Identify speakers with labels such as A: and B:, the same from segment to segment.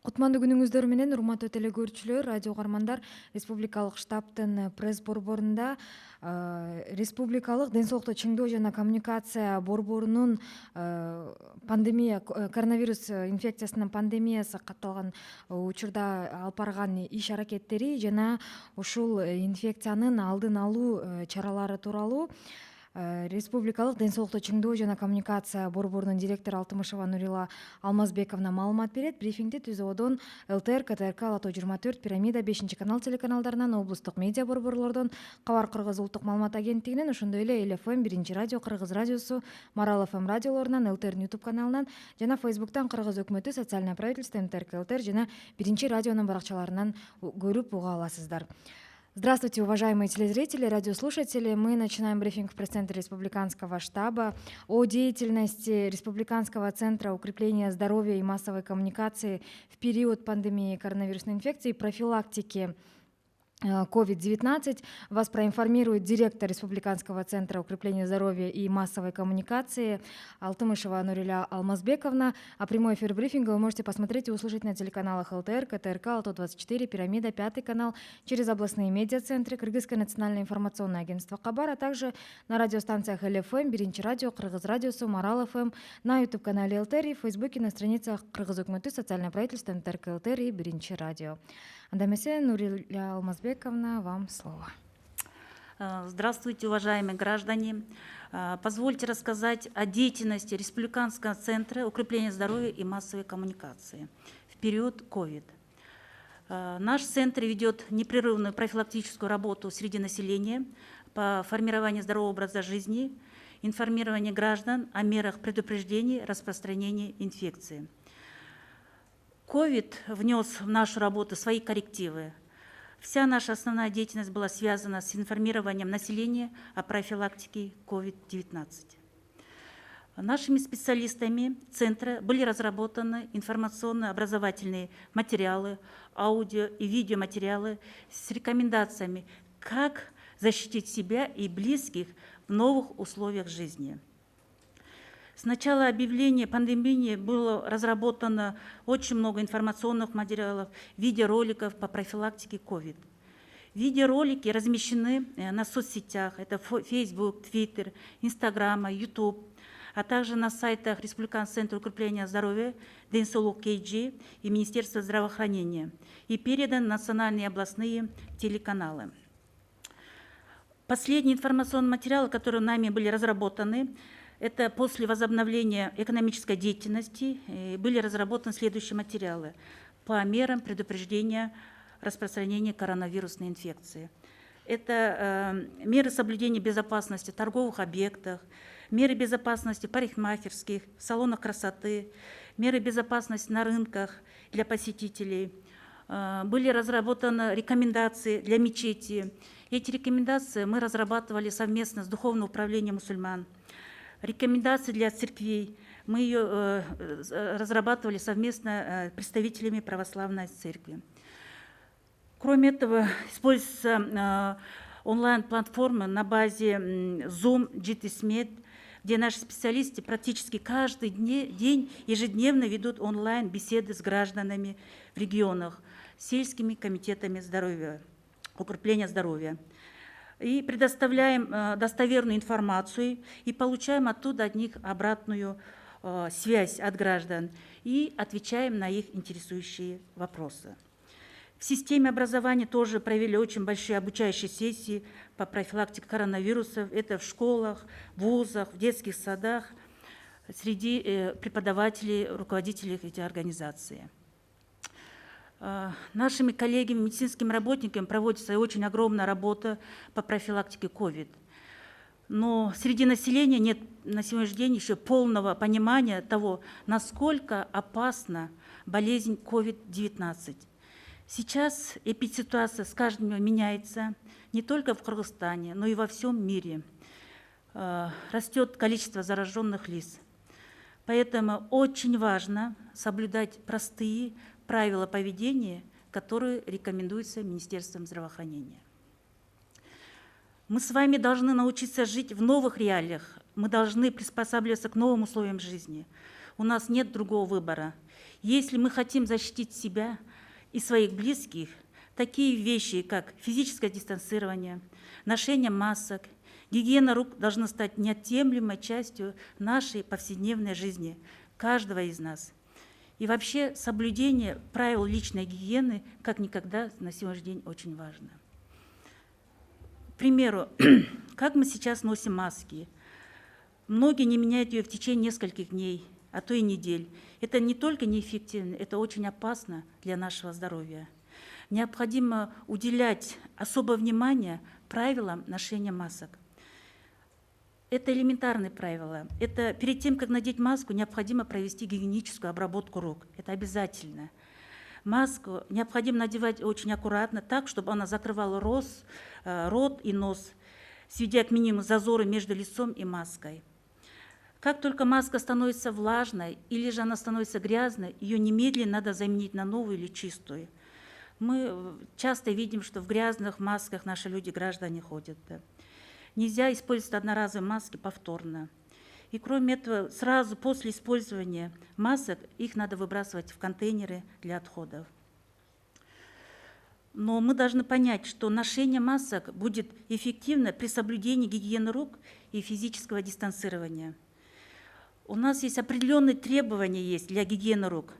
A: Кутмандуу күнүңүздөр менен урматтуу телекөрүүчүлөр, радио угармандар. Республикалык штабтын пресс борборунда республикалык ден соолукту чыңдоо жана коммуникация борборунун коронавирус инфекциясынын пандемиясы катталган учурда алып барган иш аракеттери жана ушул инфекциянын алдын алуу чаралары тууралуу Республикалык ден соолукту чыңдоо жана коммуникация борборунун директору Алтымышева Нурила Алмазбековна маалымат берет. Брифингди ТЗОдон ЛТР, КТРК, Лото 24, Пирамида, 5-канал телеканалдарынан, облустук медиа борборлордон, Кабар Кыргыз улуттук маалымат агенттигинен, ошондой эле ЛФМ, 1-радио, Кыргыз радиосу, Марал ФМ радиолорунан, ЛТРдин YouTube каналынан жана Фейсбуктан Кыргыз өкмөтү, социальное правительство, МТРК ЛТР жана 1-радионун баракчаларынан көрүп уга аласыздар. Здравствуйте, уважаемые телезрители, радиослушатели. Мы начинаем брифинг в пресс-центре Республиканского штаба о деятельности Республиканского центра укрепления здоровья и массовой коммуникации в период пандемии коронавирусной инфекции и профилактики COVID-19. Вас проинформирует директор Республиканского центра укрепления здоровья и массовой коммуникации Алтымышева Нурила Алмазбековна. А прямой эфир брифинга вы можете посмотреть и услышать на телеканалах ЛТР, КТРК, Лото 24, Пирамида, 5-канал, через областные медиацентры, Кыргызское национальное информационное агентство Кабар, а также на радиостанциях ЛФМ, 1-радио, Кыргыз радиосу, Марал ФМ, на YouTube-канале ЛТР и в Фейсбуке на страницах Кыргыз өкмөтү, социальное правительство, МТРК ЛТР и 1-радио. Андамесе Нурила Алмазбековна, вам слово.
B: Здравствуйте, уважаемые граждане. Позвольте рассказать о деятельности Республиканского центра укрепления здоровья и массовой коммуникации в период COVID. Наш центр ведет непрерывную профилактическую работу среди населения по формированию здорового образа жизни, информированию граждан о мерах предупреждения распространения инфекции. COVID внес в нашу работу свои коррективы. Вся наша основная деятельность была связана с информированием населения о профилактике COVID-19. Нашими специалистами Центра были разработаны информационно-образовательные материалы, аудио и видеоматериалы с рекомендациями, как защитить себя и близких в новых условиях жизни. С начала объявления пандемии было разработано очень много информационных материалов, видеороликов по профилактике COVID. Видеоролики размещены на соцсетях, это Facebook, Twitter, Instagram, YouTube, а также на сайтах Республиканского центра укрепления здоровья, Денсолук КГ и Министерства здравоохранения и переданы на национальные и областные телеканалы. Последние информационные материалы, которые нами были разработаны, это после возобновления экономической деятельности были разработаны следующие материалы по мерам предупреждения распространения коронавирусной инфекции. Это меры соблюдения безопасности в торговых объектах, меры безопасности в парикмахерских, в салонах красоты, меры безопасности на рынках для посетителей. Были разработаны рекомендации для мечети. Эти рекомендации мы разрабатывали совместно с Духовным управлением мусульман. Рекомендации для церквей мы ее разрабатывали совместно с представителями православной церкви. Кроме этого, используются онлайн-платформы на базе Zoom, GTSMed, где наши специалисты практически каждый день ежедневно ведут онлайн-беседы с гражданами в регионах, сельскими комитетами здоровья, укрепления здоровья. И предоставляем достоверную информацию и получаем оттуда от них обратную связь от граждан и отвечаем на их интересующие вопросы. В системе образования тоже провели очень большие обучающие сессии по профилактике коронавирусов. Это в школах, вузах, в детских садах, среди преподавателей, руководителей этих организаций. Нашими коллегами, медицинскими работниками проводится очень огромная работа по профилактике COVID. Но среди населения нет на сегодняшний день еще полного понимания того, насколько опасна болезнь COVID-19. Сейчас эпидситуация с каждым днем меняется не только в Кыргызстане, но и во всем мире. Растет количество зараженных лиц. Поэтому очень важно соблюдать простые правила поведения, которые рекомендуются Министерством здравоохранения. Мы с вами должны научиться жить в новых реалиях. Мы должны приспосабливаться к новым условиям жизни. У нас нет другого выбора. Если мы хотим защитить себя и своих близких, такие вещи, как физическое дистанцирование, ношение масок, гигиена рук должны стать неотъемлемой частью нашей повседневной жизни, каждого из нас. И вообще соблюдение правил личной гигиены как никогда на сегодняшний день очень важно. К примеру, как мы сейчас носим маски? Многие не меняют ее в течение нескольких дней, а то и недель. Это не только неэффективно, это очень опасно для нашего здоровья. Необходимо уделять особое внимание правилам ношения масок. Это элементарные правила. Это перед тем, как надеть маску, необходимо провести гигиеническую обработку рук. Это обязательно. Маску необходимо надевать очень аккуратно, так, чтобы она закрывала рот и нос, сведя к минимуму зазоры между лицом и маской. Как только маска становится влажной или же она становится грязной, ее немедленно надо заменить на новую или чистую. Мы часто видим, что в грязных масках наши люди, граждане, ходят. Да. Нельзя использовать одноразовые маски повторно. И кроме этого, сразу после использования масок их надо выбрасывать в контейнеры для отходов. Но мы должны понять, что ношение масок будет эффективно при соблюдении гигиены рук и физического дистанцирования. У нас есть определенные требования для гигиены рук.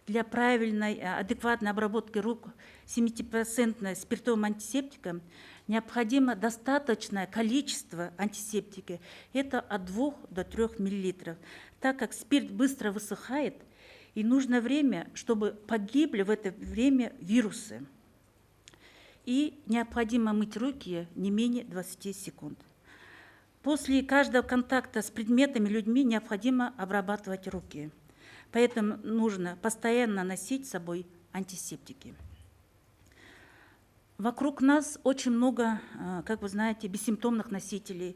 B: Для правильной, адекватной обработки рук 70% спиртовым антисептиком необходимо достаточное количество антисептика. Это от 2 до 3 мл, так как спирт быстро высыхает, и нужно время, чтобы погибли в это время вирусы. И необходимо мыть руки не менее 20 секунд. После каждого контакта с предметами, людьми необходимо обрабатывать руки. Поэтому нужно постоянно носить с собой антисептики. Вокруг нас очень много, как вы знаете, бессимптомных носителей,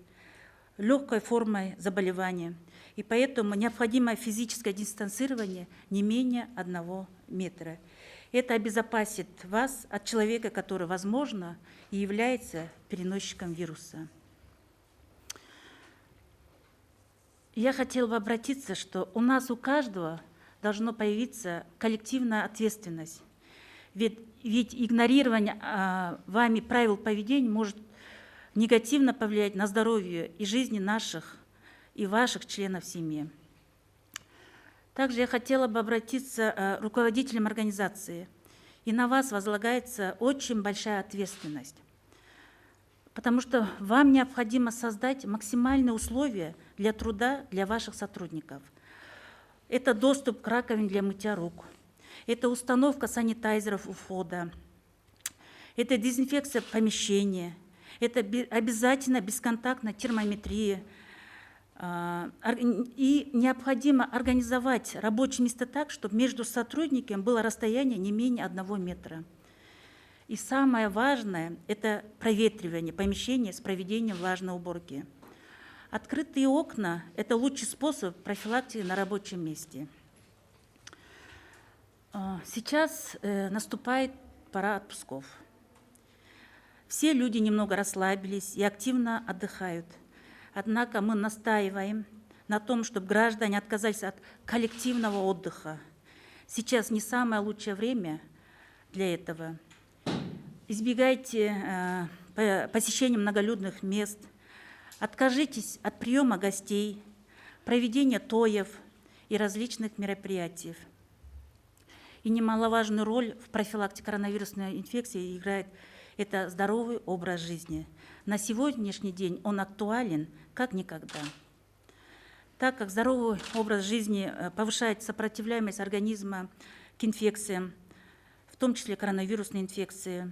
B: легкой формой заболевания. И поэтому необходимо физическое дистанцирование не менее 1 метра. Это обезопасит вас от человека, который, возможно, и является переносчиком вируса. Я хотела бы обратиться, что у нас у каждого должна появиться коллективная ответственность. Ведь игнорирование вами правил поведения может негативно повлиять на здоровье и жизни наших и ваших членов семьи. Также я хотела бы обратиться к руководителям организации. И на вас возлагается очень большая ответственность, потому что вам необходимо создать максимальные условия для труда для ваших сотрудников. Это доступ к раковине для мытья рук, это установка санитайзеров у входа, это дезинфекция помещения, это обязательно бесконтактная термометрия. И необходимо организовать рабочие места так, чтобы между сотрудниками было расстояние не менее 1 метра. И самое важное – это проветривание помещения с проведением влажной уборки. Открытые окна – это лучший способ профилактики на рабочем месте. Сейчас наступает пора отпусков. Все люди немного расслабились и активно отдыхают. Однако мы настаиваем на том, чтобы граждане отказались от коллективного отдыха. Сейчас не самое лучшее время для этого. Избегайте посещения многолюдных мест, откажитесь от приема гостей, проведения тоев и различных мероприятий. И немаловажную роль в профилактике коронавирусной инфекции играет это здоровый образ жизни. На сегодняшний день он актуален как никогда. Так как здоровый образ жизни повышает сопротивляемость организма к инфекциям, в том числе коронавирусной инфекции,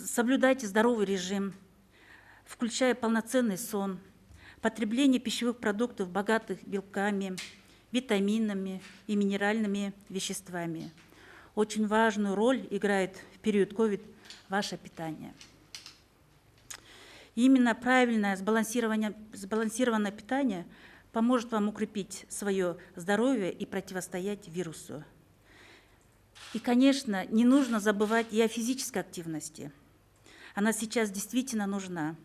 B: соблюдайте здоровый режим, включая полноценный сон, потребление пищевых продуктов, богатых белками, витаминами и минеральными веществами. Очень важную роль играет в период COVID ваше питание. Именно правильное сбалансированное питание поможет вам укрепить свое здоровье и противостоять вирусу. И, конечно, не нужно забывать и о физической активности. Она сейчас действительно нужна.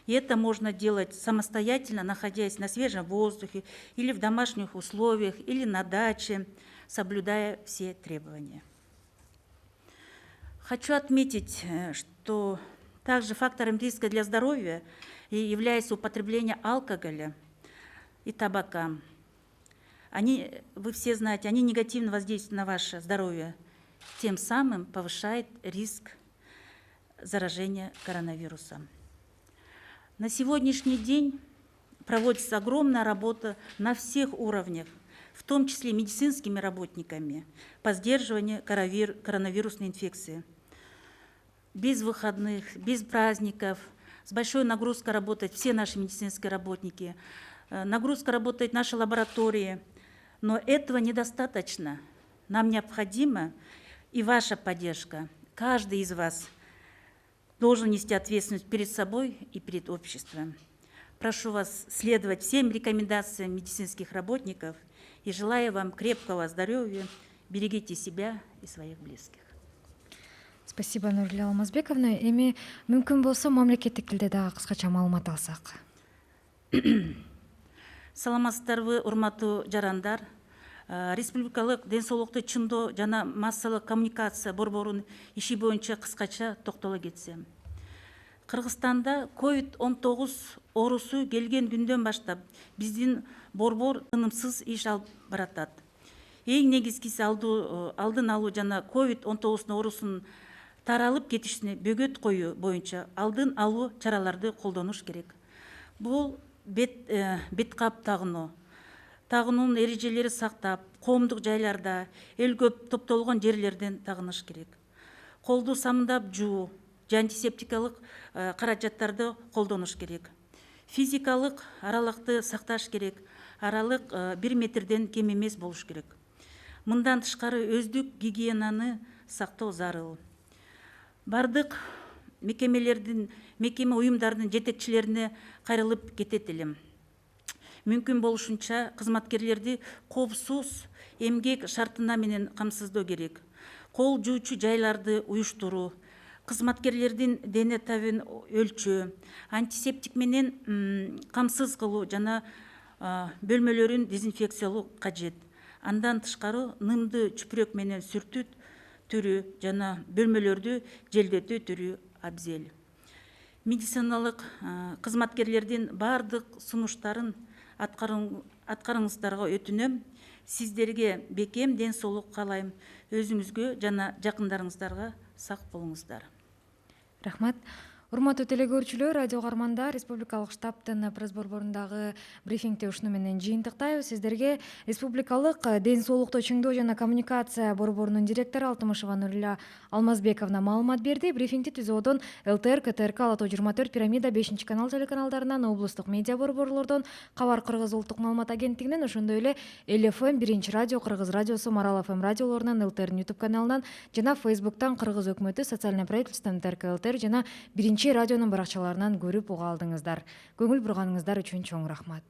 B: И это можно делать самостоятельно, находясь на свежем воздухе или в домашних условиях, или на даче, соблюдая все требования. Хочу отметить, что также фактором риска для здоровья является употребление алкоголя и табака. Вы все знаете, они негативно воздействуют на ваше здоровье, тем самым повышает риск заражения коронавирусом. На сегодняшний день проводится огромная работа на всех уровнях, в том числе медицинскими работниками, по сдерживанию коронавирусной инфекции. Без выходных, без праздников, с большой нагрузкой работают все наши медицинские работники, нагрузка работает наши лаборатории, но этого недостаточно. Нам необходима и ваша поддержка. Каждый из вас должен нести ответственность перед собой и перед обществом. Прошу вас следовать всем рекомендациям медицинских работников и желаю вам крепкого здоровья. Берегите себя и своих близких.
A: Спасибо, Нурилия Алмазбековна. Эми мүмкүн болсо мамлекеттик тилде дагы кыскача маалымат алсак.
B: Саламатсыздарбы, урматтуу жарандар. Республикалык ден соолукту чыңдоо жана массалык коммуникация борборунун иши боюнча кыскача токтоло кетсем. Кыргызстанда COVID-19 оорусу келген күндөн баштап биздин борбор тынымсыз иш алып баратат. Эң негизгиси алдын алуу жана COVID-19 оорусунун таралып кетишине бөгөт коюу боюнча алдын алуу чараларды колдонуш керек. Бул бет кап тагынуунун эрежелери сактап, коомдук жайларда, эл көп топтолгон жерлерден тагыныш керек. Колду самындап жуу, антисептикалык каражаттарды колдонуш керек. Физикалык аралыкты сакташ керек, аралык 1 метрден кем эмес болуш керек. Мындан тышкары өздүк гигиенаны сактоо зарыл. Бардык мекеме уюмдардын жетекчилерине кайрылып кетет элем. Мүмкүн болушунча кызматкерлерди коопсуз эмгек шартына менен камсыздоо керек. Кол жуучу жайларды уюштуруу, кызматкерлердин дене табын өлчөө, антисептик менен камсыз кылуу жана бөлмөлөрүн дезинфекциялоо кажет. Андан тышкары нымды чүпүрөк менен сүртүү түрү жана бөлмөлөрдү желдетүү түрү абзел. Медициналык кызматкерлердин бардык сунуштарын аткарыңыздарга өтүнөм. Сиздерге бекем ден соолук каалайм. Өзүңүзгө жана жакындарыңыздарга сак болуңуздар.
A: Рахмат. Урматтуу телекөрүүчүлөр, радио карманда республикалык штабтын пресс борборундагы брифингти ушуну менен жыйынтыктайбыз. Сиздерге республикалык ден соолукту чыңдоо жана коммуникация борборунун директору Алтымышева Нурилия Алмазбековна маалымат берди. Брифингти түзүүдөн ЛТР, КТРК, Ала-Тоо 24, Пирамида, 5-канал телеканалдарынан, облустук медиа борборлордон, Кабар Кыргыз улуттук маалымат агенттигинен, ошондой эле ЛФМ, 1-радио, Кыргыз радиосу, Марал ФМ радиолорунан, ЛТР YouTube каналынан жана Фейсбуктан Кыргыз өкмөтү социальный правительство ТРК ЛТР жана 1 радионун баракчаларынан көрүп уга алдыңыздар. Көңүл бурганыңыздар үчүн чоң рахмат.